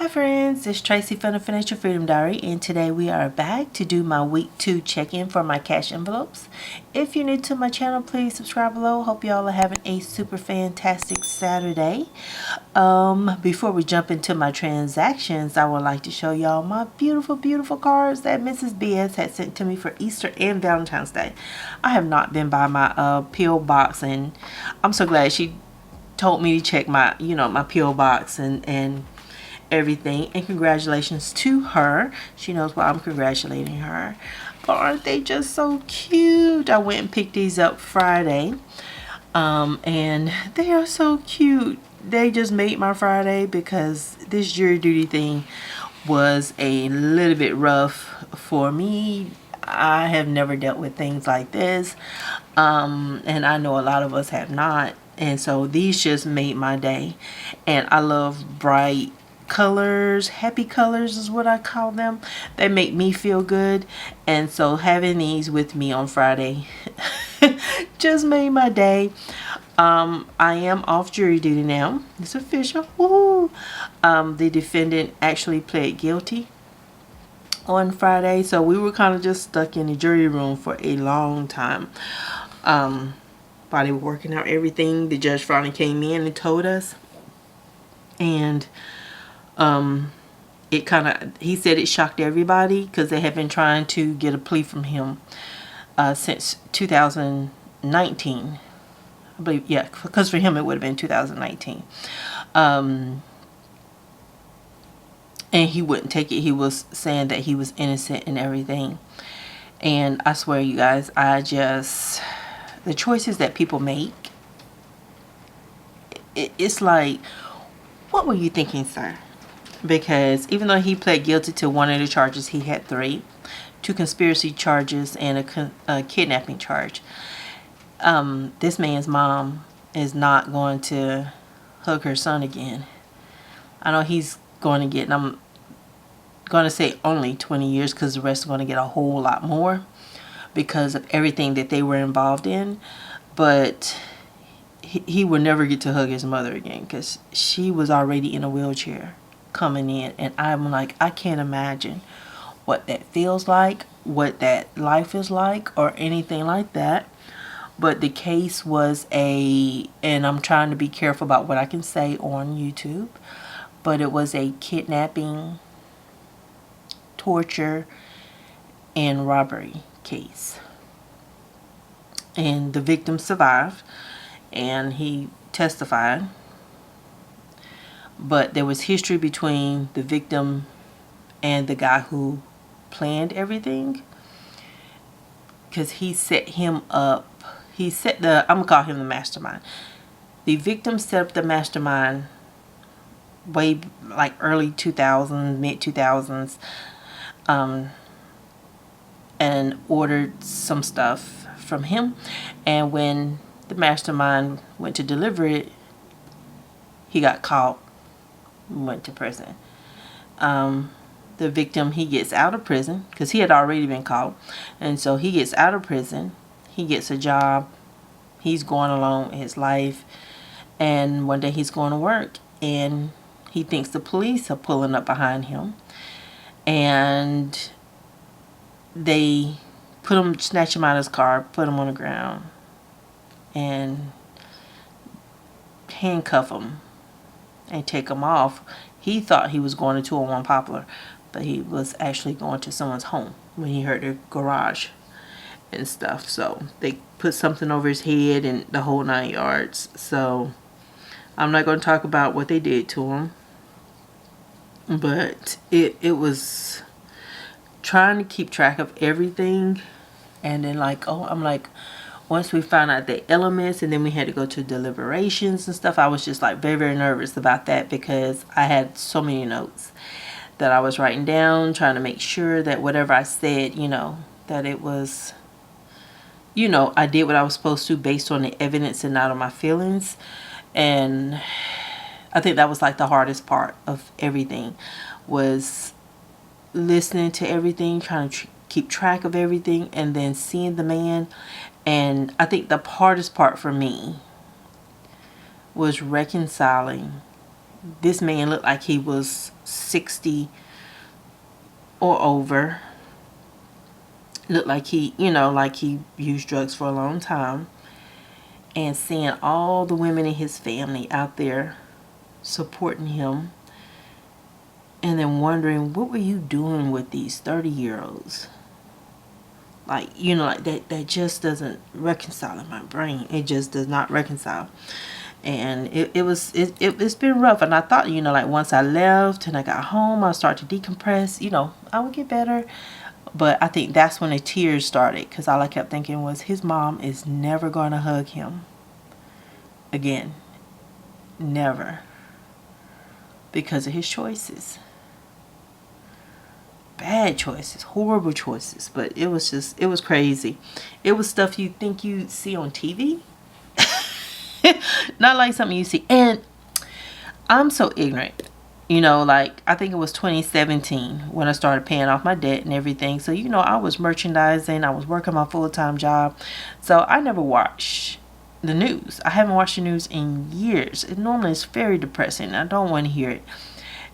Hi friends, it's Tracy from the Financial Freedom Diary, and today we are back to do my week 2 check-in for my cash envelopes. If you're new to my channel, please subscribe below. Hope y'all are having a super fantastic Saturday. Before we jump into my transactions, I would like to show y'all my beautiful cards that Mrs. BS had sent to me for Easter and Valentine's Day. I have not been by my P.O. box, and I'm so glad she told me to check my my P.O. box and everything, and congratulations to her. She knows why I'm congratulating her. But aren't they just so cute? I went and picked these up Friday, and they are so cute. They just made my Friday because this jury duty thing was a little bit rough for me. I have never dealt with things like this, and I know a lot of us have not, and so these just made my day. And I love bright colors. Happy colors is what I call them. They make me feel good, and so having these with me on Friday just made my day. I am off jury duty now. It's official. Woo! The defendant actually pled guilty on Friday, so we were kind of just stuck in the jury room for a long time. While they were working out everything, the judge finally came in and told us, and he said it shocked everybody because they had been trying to get a plea from him since 2019. I believe, yeah, because for him it would have been 2019. And he wouldn't take it. He was saying that he was innocent and everything. And I swear, you guys, the choices that people make, it's like, what were you thinking, sir? Because even though he pled guilty to one of the charges, he had two conspiracy charges and a kidnapping charge. This man's mom is not going to hug her son again. I know he's going to get, and I'm going to say only 20 years because the rest are going to get a whole lot more because of everything that they were involved in. But he will never get to hug his mother again because she was already in a wheelchair coming in, and I'm like, I can't imagine what that feels like, what that life is like, or anything like that. But the case was and I'm trying to be careful about what I can say on YouTube, but it was a kidnapping, torture, and robbery case. And the victim survived, and he testified. But there was history between the victim and the guy who planned everything, because he set him up. I'm gonna call him the mastermind. The victim set up the mastermind way like early 2000s, mid 2000s, and ordered some stuff from him. And when the mastermind went to deliver it, he got caught, went to prison. The victim, he gets out of prison because he had already been caught, and so he gets out of prison, he gets a job, he's going along with his life, and one day he's going to work and he thinks the police are pulling up behind him, and they snatch him out of his car, put him on the ground, and handcuff him and take him off. He thought he was going to 201 Poplar, but he was actually going to someone's home when he heard their garage and stuff. So they put something over his head and the whole 9 yards. So I'm not going to talk about what they did to him, but it was trying to keep track of everything. And then I'm like, once we found out the elements, and then we had to go to deliberations and stuff, I was just like very nervous about that because I had so many notes that I was writing down, trying to make sure that whatever I said, that it was, I did what I was supposed to based on the evidence and not on my feelings. And I think that was like the hardest part of everything, was listening to everything, trying to keep track of everything, and then seeing the man. And I think the hardest part for me was reconciling This man looked like he was 60 or over. Looked like he, like he used drugs for a long time. And seeing all the women in his family out there supporting him, and then wondering, what were you doing with these 30-year-olds? Like, like that just doesn't reconcile in my brain. It just does not reconcile. And it's been rough. And I thought, like once I left and I got home, I'll start to decompress, I would get better. But I think that's when the tears started, because all I kept thinking was, his mom is never going to hug him again. Never. Because of his choices. Bad choices. Horrible choices. But it was crazy. It was stuff you think you see on TV. Not like something you see. And I'm so ignorant. Like, I think it was 2017 when I started paying off my debt and everything. So, I was merchandising. I was working my full-time job. So, I never watched the news. I haven't watched the news in years. It normally is very depressing. I don't want to hear it.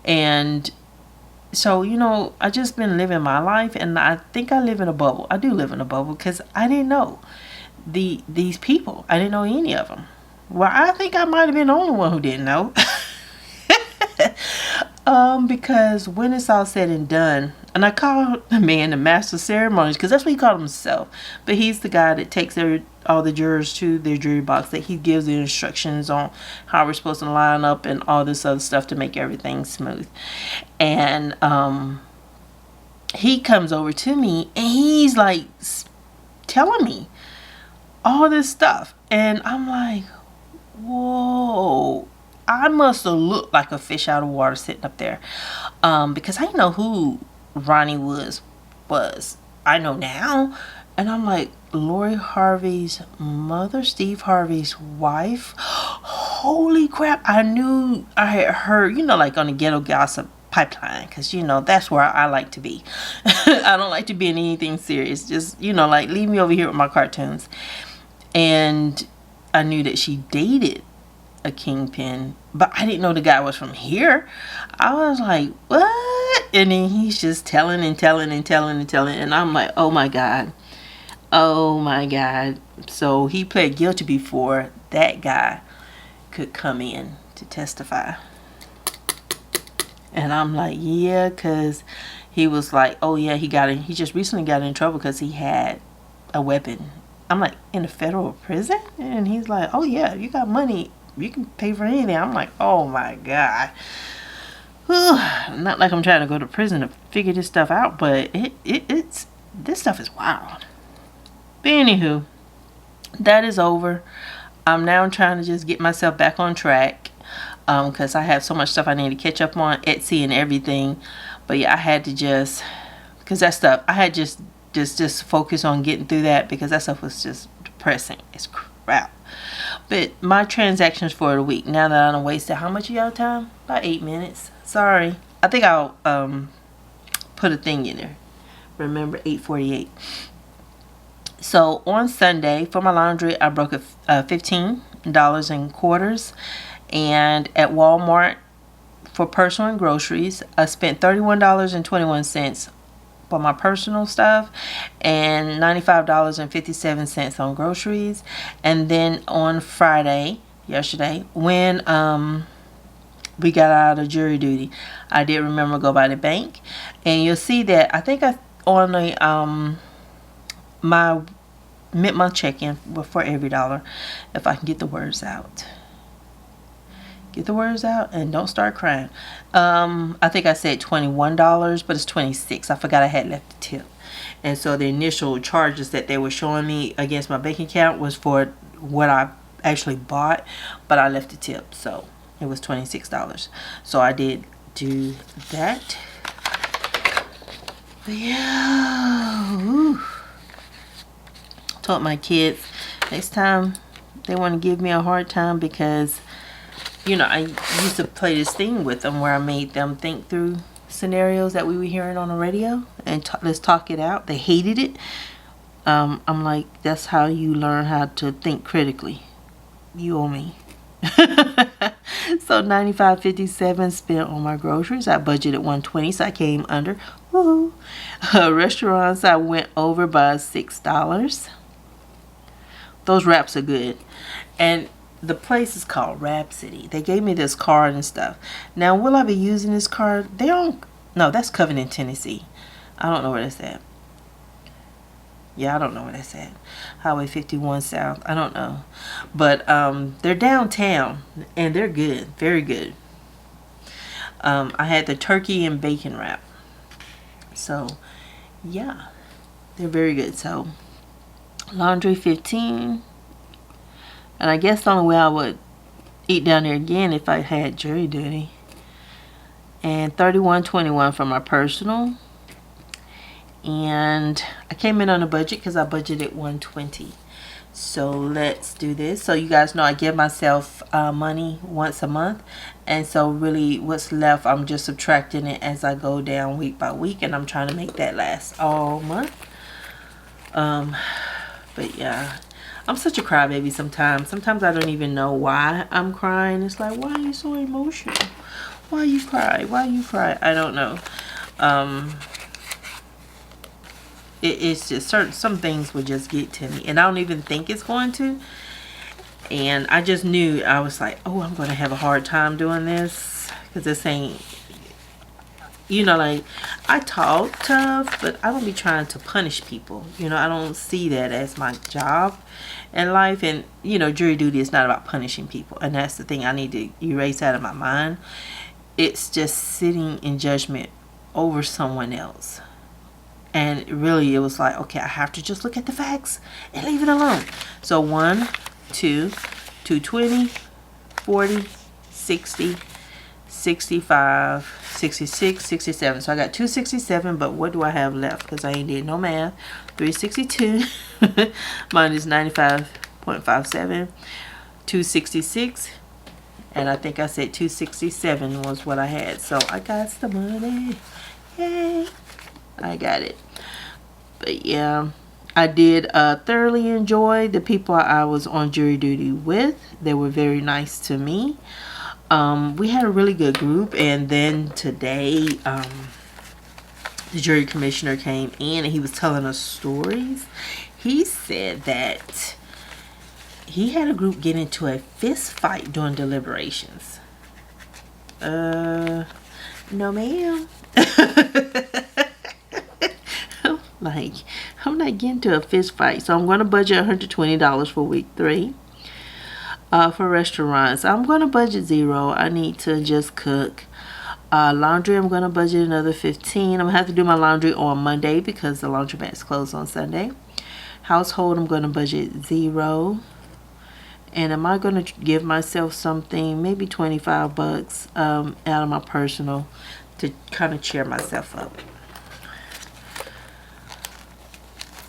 And so, I just been living my life. And I think I live in a bubble. I do live in a bubble because I didn't know these people. I didn't know any of them. Well, I think I might have been the only one who didn't know. Because when it's all said and done, and I call the man the master of ceremonies, because that's what he called himself, but he's the guy that takes all the jurors to their jury box, that he gives the instructions on how we're supposed to line up and all this other stuff to make everything smooth. And he comes over to me and he's like telling me all this stuff, and I'm like, whoa, I must have looked like a fish out of water sitting up there, because I didn't know who Ronnie was. I know now, and I'm like, Lori Harvey's mother, Steve Harvey's wife. Holy crap! I knew I had heard, like on the Ghetto Gossip pipeline, because that's where I like to be. I don't like to be in anything serious. Just like, leave me over here with my cartoons. And I knew that she dated a kingpin, but I didn't know the guy was from here. I was like, what? And then he's just telling and telling and telling and telling, and I'm like, oh my god. So he pled guilty before that guy could come in to testify. And I'm like, yeah, because he was like, oh yeah, he just recently got in trouble because he had a weapon. I'm like, in a federal prison? And he's like, oh yeah, you got money, you can pay for anything. I'm like, oh my god. Not like I'm trying to go to prison to figure this stuff out, but it's this stuff is wild. But anywho, that is over. I'm now trying to just get myself back on track, because I have so much stuff I need to catch up on, Etsy and everything. But yeah, I had to just, because that stuff, I had just focus on getting through that, because that stuff was just depressing. It's crap. But my transactions for the week, now that I done wasted how much of y'all time? About 8 minutes. Sorry. I think I'll put a thing in there. Remember, 8:48. So on Sunday for my laundry, I broke $15 in quarters. And at Walmart for personal and groceries, I spent $31.21 for my personal stuff and $95.57 on groceries. And then on Friday, yesterday, when we got out of jury duty, I did remember to go by the bank, and you'll see that I think on the my mid-month check-in for every dollar, if I can get the words out. Get the words out and don't start crying. I think I said $21, but it's $26. I forgot I had left the tip. And so the initial charges that they were showing me against my bank account was for what I actually bought, but I left the tip, so it was $26. So I did do that. But yeah, whew. Told my kids next time they want to give me a hard time, because I used to play this thing with them where I made them think through scenarios that we were hearing on the radio and let's talk it out. They hated it. I'm like, that's how you learn how to think critically. You owe me. So $95.57 spent on my groceries. I budgeted $120, so I came under. Woohoo! Restaurants, I went over by $6. Those wraps are good. And the place is called Rhapsody. They gave me this card and stuff. Now, will I be using this card? They don't. No, that's Covington, Tennessee. I don't know where that's at. Yeah, I don't know where that's at. Highway 51 South. I don't know. But they're downtown, and they're good. Very good. I had the turkey and bacon wrap. So, yeah. They're very good. So, laundry, 15. And I guess the only way I would eat down there again if I had jury duty. And $31.21 for my personal. And I came in on a budget because I budgeted $120. So let's do this. So you guys know I give myself money once a month, and so really what's left, I'm just subtracting it as I go down week by week, and I'm trying to make that last all month. But yeah, I'm such a crybaby sometimes. Sometimes I don't even know why I'm crying. It's like, why are you so emotional? Why you cry? Why you cry? I don't know. It's just some things would just get to me, and I don't even think it's going to. And I just knew, I was like, oh, I'm going to have a hard time doing this, because this ain't, you know, like, I talk tough, but I don't be trying to punish people. You know, I don't see that as my job in life. And, you know, jury duty is not about punishing people, and that's the thing I need to erase out of my mind. It's just sitting in judgment over someone else. And really, it was like, okay, I have to just look at the facts and leave it alone. So 1, 2, 220, 40, 60, 65, 66, 67. So I got 267, but what do I have left? Because I ain't did no math. 362 minus 95.57, 266. And I think I said 267 was what I had. So I got the money. Yay. I got it. But yeah, I did thoroughly enjoy the people I was on jury duty with. They were very nice to me. We had a really good group. And then today, the jury commissioner came in and he was telling us stories. He said that he had a group get into a fist fight during deliberations. No ma'am. Like, I'm not getting to a fist fight. So I'm going to budget $120 for week 3. For restaurants, I'm going to budget $0. I need to just cook. Laundry, I'm going to budget another $15. I'm going to have to do my laundry on Monday because the laundromat is closed on Sunday. Household, I'm going to budget $0. And am I going to give myself something, maybe $25 out of my personal to kind of cheer myself up.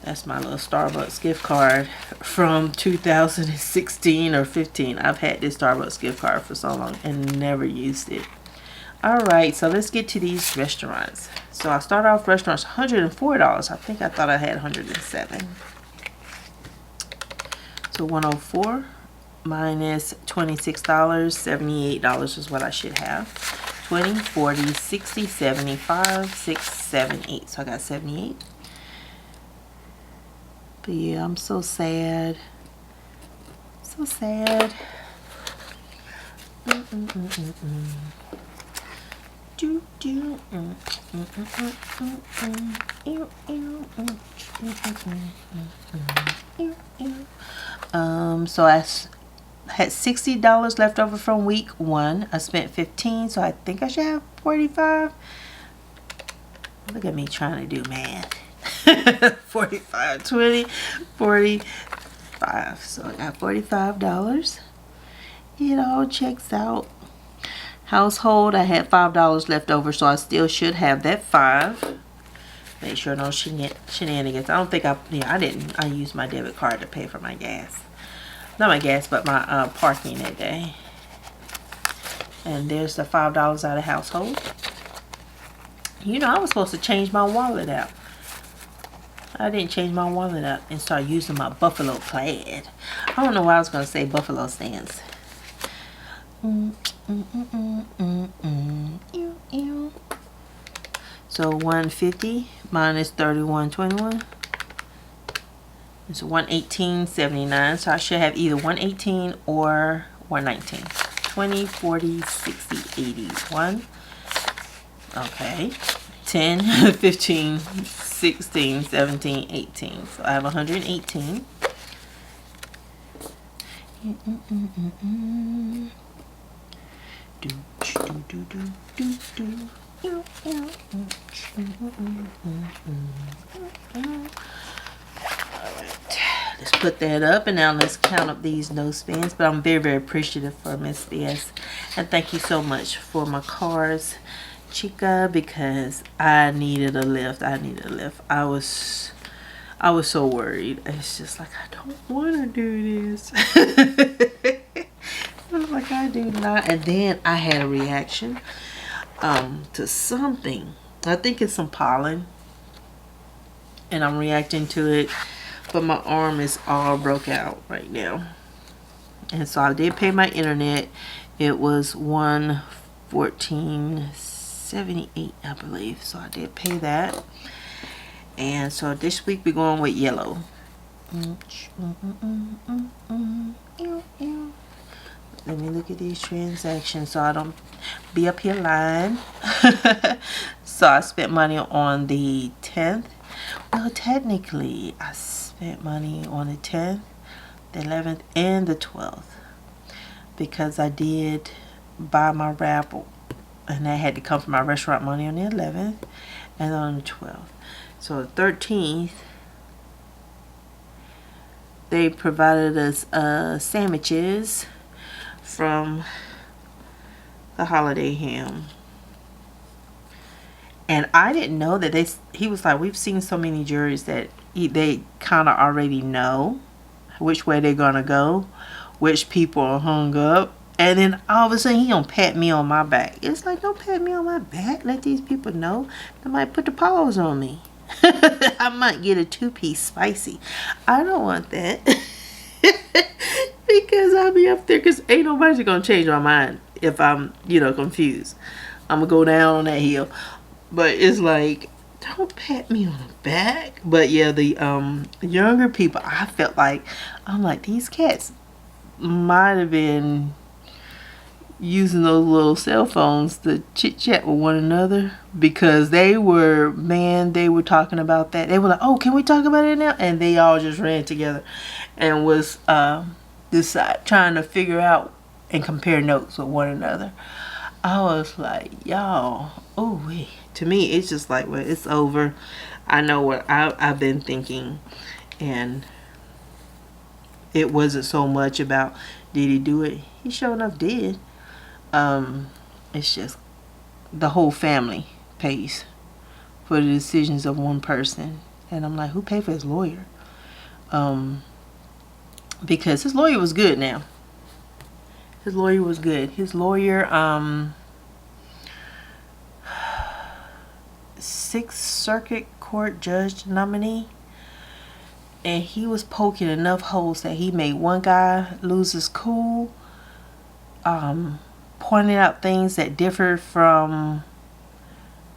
That's my little Starbucks gift card from 2016 or 15. I've had this Starbucks gift card for so long and never used it. Alright, so let's get to these restaurants. So I started off restaurants $104. I think I thought I had 107. So 104 minus $26, $78 is what I should have. 20, 40, 60, 75, 6, 7, 8. So I got 78. But yeah, I'm so sad. So sad. So I had $60 left over from week 1. I spent 15, so I think I should have 45. Look at me trying to do math. 45, 20, 45. So I got $45. It all checks out. Household, I had $5 left over, so I still should have that 5. Make sure no shenanigans. I don't think I didn't. I used my debit card to pay for my gas. Not my gas, but my parking that day. And there's the $5 out of household. You know, I was supposed to change my wallet out. I didn't change my wallet out and start using my Buffalo plaid. I don't know why I was going to say Buffalo stance. So 150 minus 31.21 is 118.79. So I should have either 118 or 119. 20, 40, 60, 80, 1. Okay. 10, 15, 16, 17, 18. So I have 118. Let's put that up, and now let's count up these no spends. But I'm very, very appreciative for Miss BS, and thank you so much for my cars, Chica, because I needed a lift. I was so worried. It's just like, I don't want to do this. I'm like, I do not. And then I had a reaction to something. I think it's some pollen, and I'm reacting to it, but my arm is all broke out right now. And so I did pay my internet. It was $114.78, I believe. So I did pay that. And so this week we're going with yellow. Let me look at these transactions so I don't be up here lying. So I spent money on the 10th. Well, technically, I spent money on the 10th, the 11th, and the 12th. Because I did buy my raffle. And that had to come from my restaurant money on the 11th and on the 12th. So the 13th, they provided us sandwiches from the holiday ham. And I didn't know that he was like, we've seen so many juries that they kind of already know which way they're going to go, which people are hung up. And then all of a sudden, he don't pat me on my back. It's like, don't pat me on my back. Let these people know. They might put the paws on me. I might get a 2-piece spicy. I don't want that. Because I'll be up there, because ain't nobody going to change my mind if I'm, confused. I'm going to go down on that hill. But it's like, don't pat me on the back. But yeah, the younger people, I felt like, I'm like, these cats might have been using those little cell phones to chit chat with one another, because they were talking about that. They were like, oh, can we talk about it now? And they all just ran together and was trying to figure out and compare notes with one another. I was like, y'all, oh wait. To me, it's just like, well, it's over. I know what I've been thinking, and it wasn't so much about did he do it. He sure enough did. It's just the whole family pays for the decisions of one person, and I'm like, who paid for his lawyer? Because his lawyer was good. Now his lawyer was good. His lawyer, 6th Circuit Court judge nominee, and he was poking enough holes that he made one guy lose his cool, pointed out things that differed from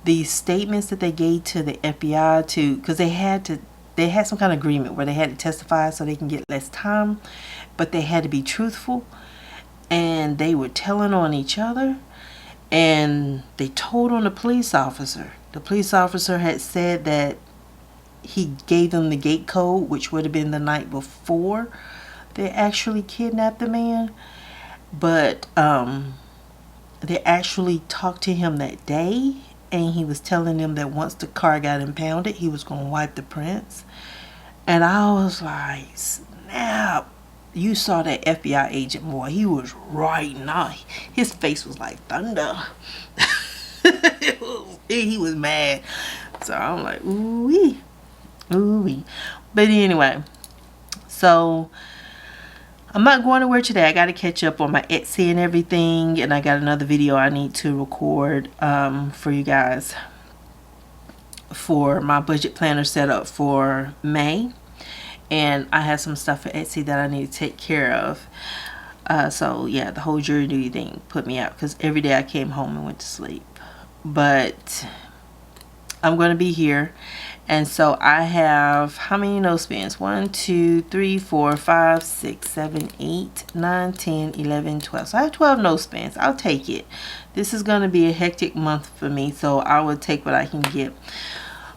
the statements that they gave to the FBI because they had some kind of agreement where they had to testify so they can get less time, but they had to be truthful, and they were telling on each other, and they told on the police officer. The police officer had said that he gave them the gate code, which would have been the night before they actually kidnapped the man. But they actually talked to him that day, and he was telling them that once the car got impounded, he was going to wipe the prints. And I was like, snap. You saw that FBI agent, boy. He was right now. His face was like thunder. He was mad. So I'm like, ooh-wee. Ooh-wee. But anyway, so I'm not going anywhere today. I got to catch up on my Etsy and everything. And I got another video I need to record for you guys for my budget planner setup for May. And I have some stuff for Etsy that I need to take care of. So yeah, the whole jury duty thing put me out because every day I came home and went to sleep. But I'm going to be here. And so I have, how many no spins? 1, 2, 3, 4, 5, 6, 7, 8, 9, 10, 11, 12. So I have 12 no spins. I'll take it. This is going to be a hectic month for me, so I will take what I can get.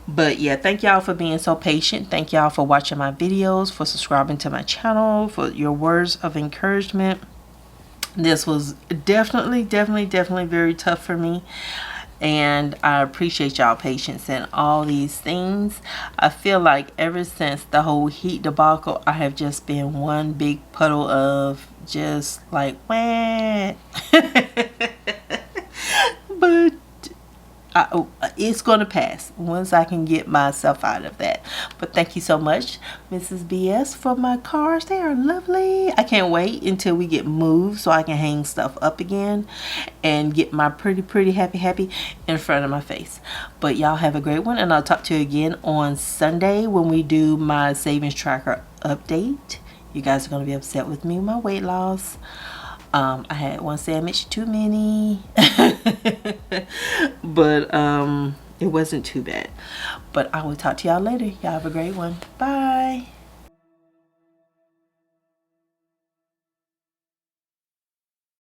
But yeah, thank y'all for being so patient. Thank y'all for watching my videos, for subscribing to my channel, for your words of encouragement. This was definitely very tough for me. And I appreciate y'all patience and all these things. I feel like ever since the whole heat debacle, I have just been one big puddle of just like, wah. But it's going to pass once I can get myself out of that. But thank you so much, Mrs. BS, for my cards. They are lovely. I can't wait until we get moved so I can hang stuff up again and get my pretty happy in front of my face. But y'all have a great one, and I'll talk to you again on Sunday when we do my savings tracker update. You guys are going to be upset with me with my weight loss. I had one sandwich too many. But it wasn't too bad. But I will talk to y'all later. Y'all have a great one. Bye.